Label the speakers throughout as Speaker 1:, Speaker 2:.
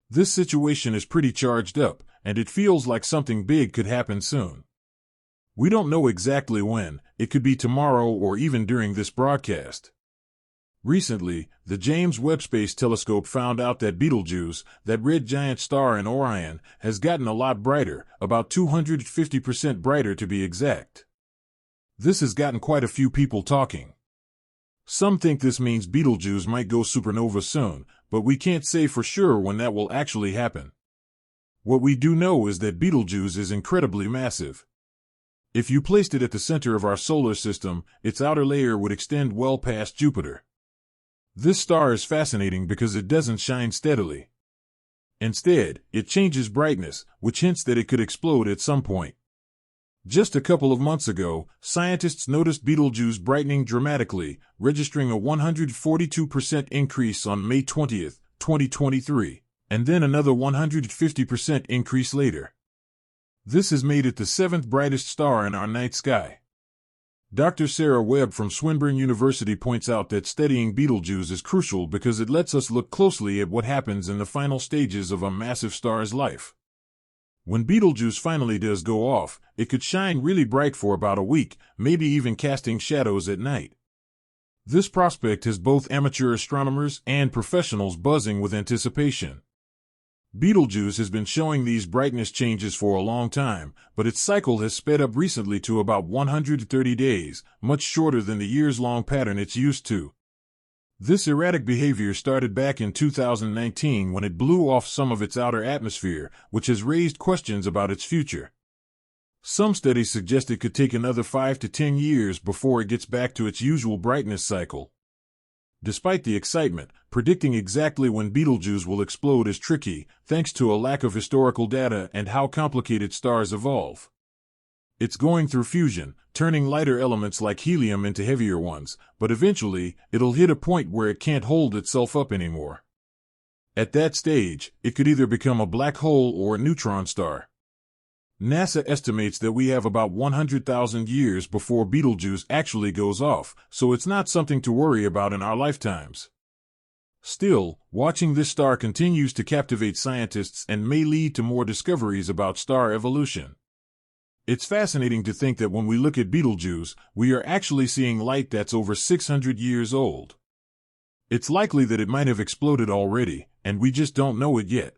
Speaker 1: This situation is pretty charged up, and it feels like something big could happen soon. We don't know exactly when. It could be tomorrow or even during this broadcast. Recently, the James Webb Space Telescope found out that Betelgeuse, that red giant star in Orion, has gotten a lot brighter, about 250% brighter to be exact. This has gotten quite a few people talking. Some think this means Betelgeuse might go supernova soon, but we can't say for sure when that will actually happen. What we do know is that Betelgeuse is incredibly massive. If you placed it at the center of our solar system, its outer layer would extend well past Jupiter. This star is fascinating because it doesn't shine steadily. Instead, it changes brightness, which hints that it could explode at some point. Just a couple of months ago, scientists noticed Betelgeuse brightening dramatically, registering a 142% increase on May 20, 2023, and then another 150% increase later. This has made it the seventh brightest star in our night sky. Dr. Sarah Webb from Swinburne University points out that studying Betelgeuse is crucial because it lets us look closely at what happens in the final stages of a massive star's life. When Betelgeuse finally does go off, it could shine really bright for about a week, maybe even casting shadows at night. This prospect has both amateur astronomers and professionals buzzing with anticipation. Betelgeuse has been showing these brightness changes for a long time, but its cycle has sped up recently to about 130 days, much shorter than the years-long pattern it's used to. This erratic behavior started back in 2019 when it blew off some of its outer atmosphere, which has raised questions about its future. Some studies suggest it could take another 5 to 10 years before it gets back to its usual brightness cycle. Despite the excitement, predicting exactly when Betelgeuse will explode is tricky, thanks to a lack of historical data and how complicated stars evolve. It's going through fusion, turning lighter elements like helium into heavier ones, but eventually, it'll hit a point where it can't hold itself up anymore. At that stage, it could either become a black hole or a neutron star. NASA estimates that we have about 100,000 years before Betelgeuse actually goes off, so it's not something to worry about in our lifetimes. Still, watching this star continues to captivate scientists and may lead to more discoveries about star evolution. It's fascinating to think that when we look at Betelgeuse, we are actually seeing light that's over 600 years old. It's likely that it might have exploded already, and we just don't know it yet.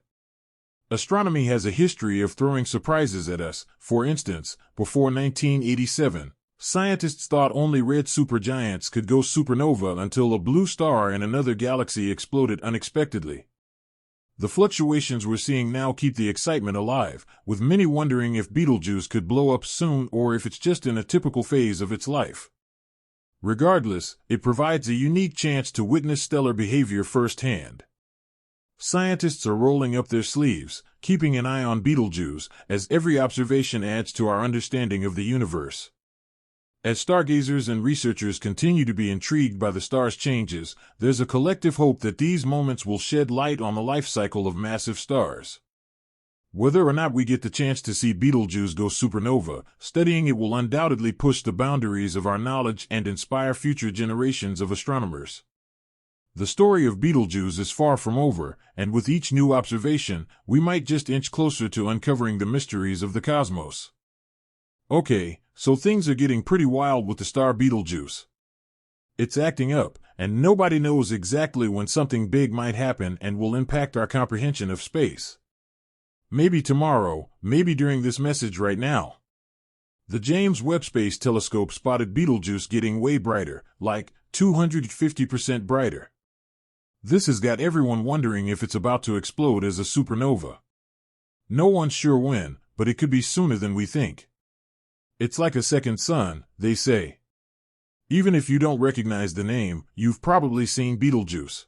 Speaker 1: Astronomy has a history of throwing surprises at us. For instance, before 1987, scientists thought only red supergiants could go supernova until a blue star in another galaxy exploded unexpectedly. The fluctuations we're seeing now keep the excitement alive, with many wondering if Betelgeuse could blow up soon or if it's just in a typical phase of its life. Regardless, it provides a unique chance to witness stellar behavior firsthand. Scientists are rolling up their sleeves, keeping an eye on Betelgeuse, as every observation adds to our understanding of the universe. As stargazers and researchers continue to be intrigued by the star's changes, there's a collective hope that these moments will shed light on the life cycle of massive stars. Whether or not we get the chance to see Betelgeuse go supernova, studying it will undoubtedly push the boundaries of our knowledge and inspire future generations of astronomers. The story of Betelgeuse is far from over, and with each new observation, we might just inch closer to uncovering the mysteries of the cosmos. Okay, so things are getting pretty wild with the star Betelgeuse. It's acting up, and nobody knows exactly when something big might happen and will impact our comprehension of space. Maybe tomorrow, maybe during this message right now. The James Webb Space Telescope spotted Betelgeuse getting way brighter, like 250% brighter. This has got everyone wondering if it's about to explode as a supernova. No one's sure when, but it could be sooner than we think. It's like a second sun, they say. Even if you don't recognize the name, you've probably seen Betelgeuse.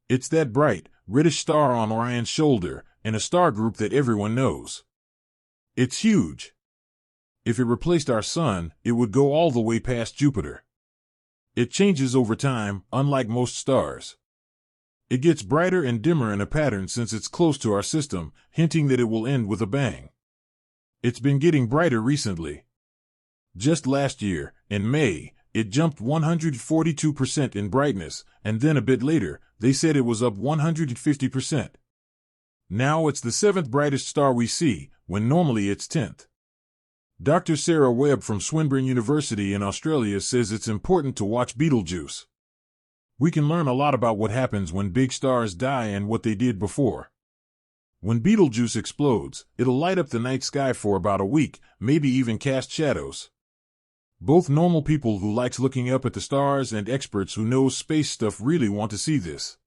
Speaker 1: It's that bright, reddish star on Orion's shoulder, in a star group that everyone knows. It's huge. If it replaced our sun, it would go all the way past Jupiter. It changes over time, unlike most stars. It gets brighter and dimmer in a pattern since it's close to our system, hinting that it will end with a bang. It's been getting brighter recently. Just last year, in May, it jumped 142% in brightness, and then a bit later, they said it was up 150%. Now it's the 7th brightest star we see, when normally it's 10th. Dr. Sarah Webb from Swinburne University in Australia says it's important to watch Betelgeuse. We can learn a lot about what happens when big stars die and what they did before. When Betelgeuse explodes, it'll light up the night sky for about a week, maybe even cast shadows. Both normal people who likes looking up at the stars and experts who knows space stuff really want to see this.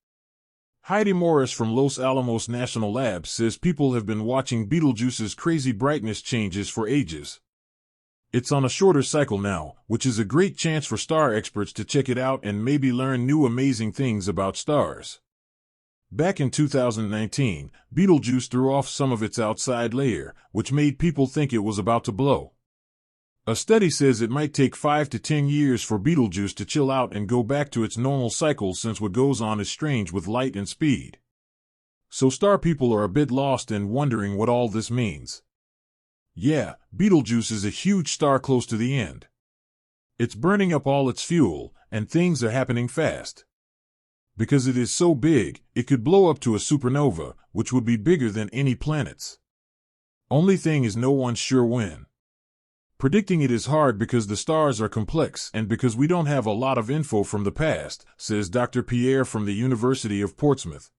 Speaker 1: Heidi Morris from Los Alamos National Labs says people have been watching Betelgeuse's crazy brightness changes for ages. It's on a shorter cycle now, which is a great chance for star experts to check it out and maybe learn new amazing things about stars. Back in 2019, Betelgeuse threw off some of its outside layer, which made people think it was about to blow. A study says it might take 5 to 10 years for Betelgeuse to chill out and go back to its normal cycle since what goes on is strange with light and speed. So star people are a bit lost and wondering what all this means. Yeah, Betelgeuse is a huge star close to the end. It's burning up all its fuel, and things are happening fast. Because it is so big, it could blow up to a supernova, which would be bigger than any planets. Only thing is no one's sure when. Predicting it is hard because the stars are complex and because we don't have a lot of info from the past, says Dr. Pierre from the University of Portsmouth.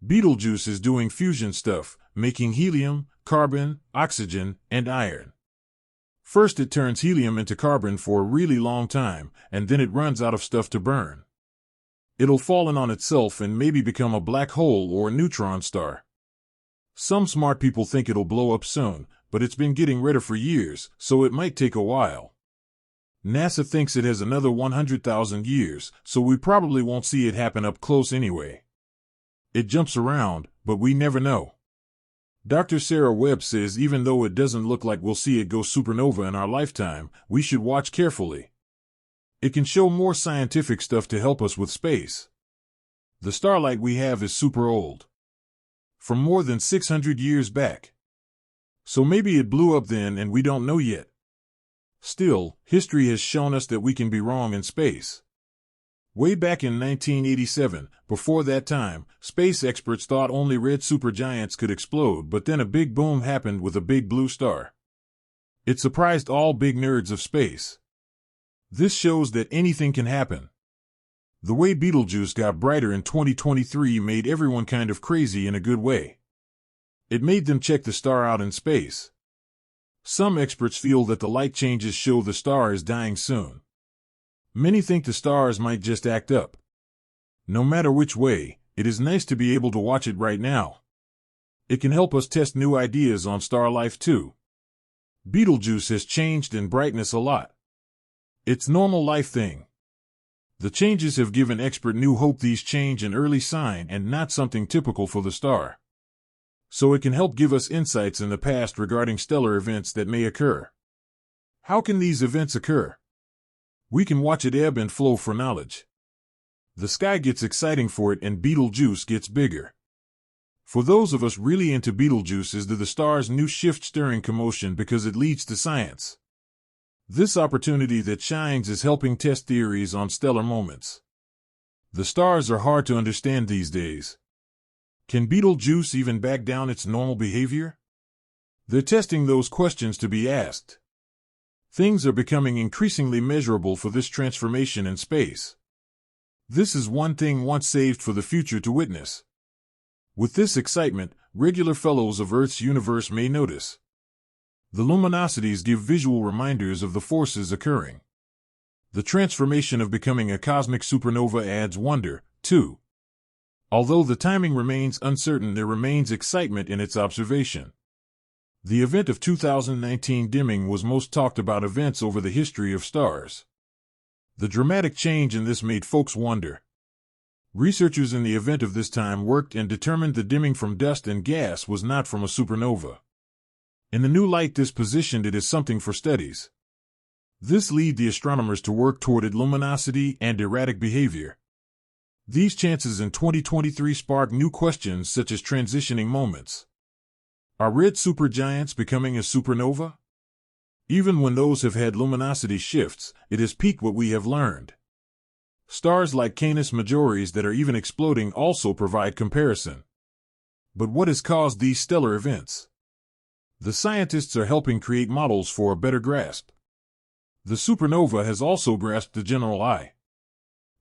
Speaker 1: Betelgeuse is doing fusion stuff, making helium, carbon, oxygen, and iron. First it turns helium into carbon for a really long time, and then it runs out of stuff to burn. It'll fall in on itself and maybe become a black hole or a neutron star. Some smart people think it'll blow up soon, but it's been getting redder for years, so it might take a while. NASA thinks it has another 100,000 years, so we probably won't see it happen up close anyway. It jumps around, but we never know. Dr. Sarah Webb says even though it doesn't look like we'll see it go supernova in our lifetime, we should watch carefully. It can show more scientific stuff to help us with space. The starlight we have is super old. From more than 600 years back. So maybe it blew up then and we don't know yet. Still, history has shown us that we can be wrong in space. Way back in 1987, before that time, space experts thought only red supergiants could explode, but then a big boom happened with a big blue star. It surprised all big nerds of space. This shows that anything can happen. The way Betelgeuse got brighter in 2023 made everyone kind of crazy in a good way. It made them check the star out in space. Some experts feel that the light changes show the star is dying soon. Many think the stars might just act up. No matter which way, it is nice to be able to watch it right now. It can help us test new ideas on star life too. Betelgeuse has changed in brightness a lot. It's normal life thing. The changes have given expert new hope these change an early sign and not something typical for the star. So it can help give us insights in the past regarding stellar events that may occur. How can these events occur? We can watch it ebb and flow for knowledge. The sky gets exciting for it and Betelgeuse gets bigger. For those of us really into Betelgeuse is the star's new shift stirring commotion because it leads to science. This opportunity that shines is helping test theories on stellar moments. The stars are hard to understand these days. Can Betelgeuse even back down its normal behavior? They're testing those questions to be asked. Things are becoming increasingly measurable for this transformation in space. This is one thing once saved for the future to witness. With this excitement, regular fellows of Earth's universe may notice. The luminosities give visual reminders of the forces occurring. The transformation of becoming a cosmic supernova adds wonder, too. Although the timing remains uncertain, there remains excitement in its observation. The event of 2019 dimming was most talked about events over the history of stars. The dramatic change in this made folks wonder. Researchers in the event of this time worked and determined the dimming from dust and gas was not from a supernova. In the new light this positioned it as something for studies. This led the astronomers to work toward luminosity and erratic behavior. These chances in 2023 sparked new questions such as transitioning moments. Are red supergiants becoming a supernova? Even when those have had luminosity shifts, it has peaked what we have learned. Stars like Canis Majoris that are even exploding also provide comparison. But what has caused these stellar events? The scientists are helping create models for a better grasp. The supernova has also grasped the general eye.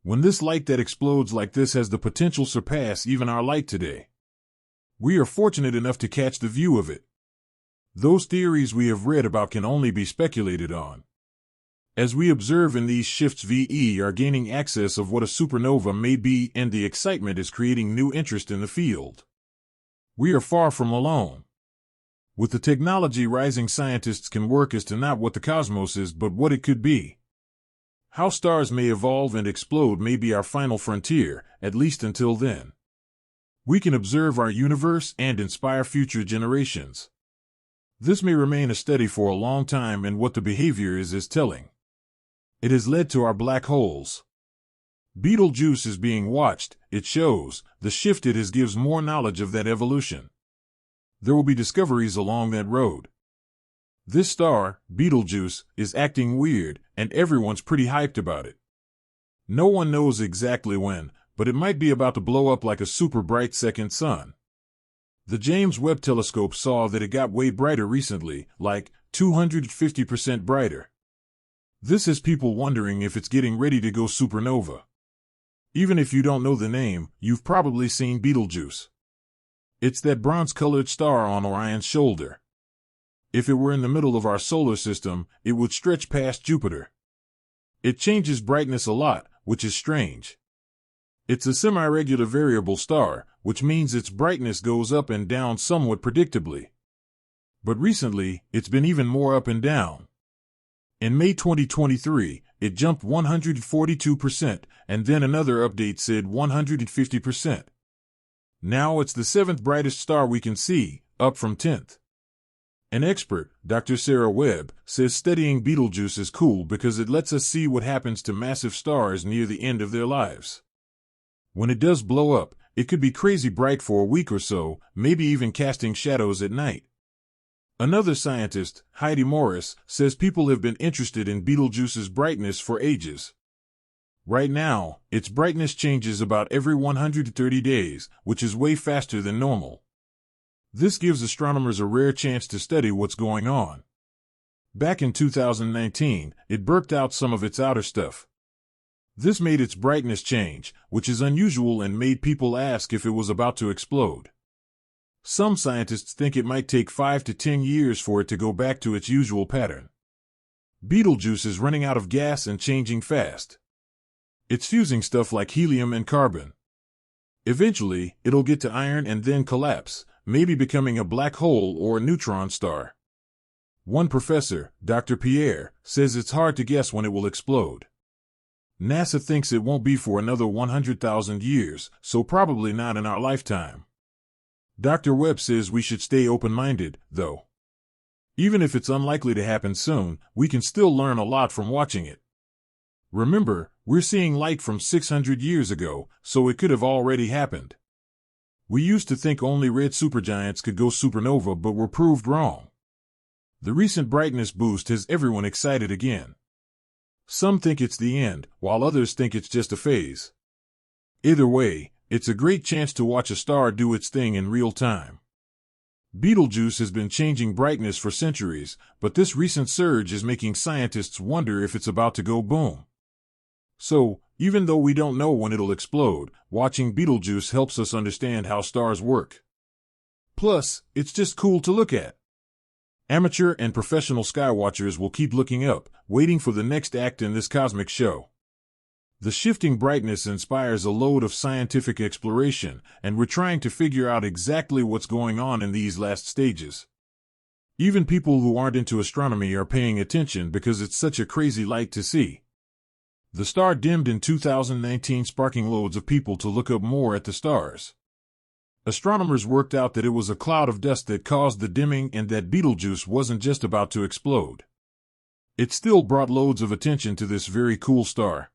Speaker 1: When this light that explodes like this has the potential to surpass even our light today. We are fortunate enough to catch the view of it. Those theories we have read about can only be speculated on. As we observe in these shifts, we are gaining access of what a supernova may be, and the excitement is creating new interest in the field. We are far from alone. With the technology rising, scientists can work as to not what the cosmos is, but what it could be. How stars may evolve and explode may be our final frontier, at least until then. We can observe our universe and inspire future generations. This may remain a study for a long time, and what the behavior is telling. It has led to our black holes. Betelgeuse is being watched. It shows the shift it has gives more knowledge of that evolution. There will be discoveries along that road. This star, Betelgeuse, is acting weird, and everyone's pretty hyped about it. No one knows exactly when, but it might be about to blow up like a super bright second sun. The James Webb Telescope saw that it got way brighter recently, like 250% brighter. This has people wondering if it's getting ready to go supernova. Even if you don't know the name, you've probably seen Betelgeuse. It's that bronze-colored star on Orion's shoulder. If it were in the middle of our solar system, it would stretch past Jupiter. It changes brightness a lot, which is strange. It's a semi-regular variable star, which means its brightness goes up and down somewhat predictably. But recently, it's been even more up and down. In May 2023, it jumped 142%, and then another update said 150%. Now it's the 7th brightest star we can see, up from 10th. An expert, Dr. Sarah Webb, says studying Betelgeuse is cool because it lets us see what happens to massive stars near the end of their lives. When it does blow up, it could be crazy bright for a week or so, maybe even casting shadows at night. Another scientist, Heidi Morris, says people have been interested in Betelgeuse's brightness for ages. Right now, its brightness changes about every 130 days, which is way faster than normal. This gives astronomers a rare chance to study what's going on. Back in 2019, it burped out some of its outer stuff. This made its brightness change, which is unusual and made people ask if it was about to explode. Some scientists think it might take 5 to 10 years for it to go back to its usual pattern. Betelgeuse is running out of gas and changing fast. It's fusing stuff like helium and carbon. Eventually, it'll get to iron and then collapse, maybe becoming a black hole or a neutron star. One professor, Dr. Pierre, says it's hard to guess when it will explode. NASA thinks it won't be for another 100,000 years, so probably not in our lifetime. Dr. Webb says we should stay open-minded, though. Even if it's unlikely to happen soon, we can still learn a lot from watching it. Remember, we're seeing light from 600 years ago, so it could have already happened. We used to think only red supergiants could go supernova, but were proved wrong. The recent brightness boost has everyone excited again. Some think it's the end, while others think it's just a phase. Either way, it's a great chance to watch a star do its thing in real time. Betelgeuse has been changing brightness for centuries, but this recent surge is making scientists wonder if it's about to go boom. So, even though we don't know when it'll explode, watching Betelgeuse helps us understand how stars work. Plus, it's just cool to look at. Amateur and professional skywatchers will keep looking up, waiting for the next act in this cosmic show. The shifting brightness inspires a load of scientific exploration, and we're trying to figure out exactly what's going on in these last stages. Even people who aren't into astronomy are paying attention because it's such a crazy light to see. The star dimmed in 2019, sparking loads of people to look up more at the stars. Astronomers worked out that it was a cloud of dust that caused the dimming and that Betelgeuse wasn't just about to explode. It still brought loads of attention to this very cool star.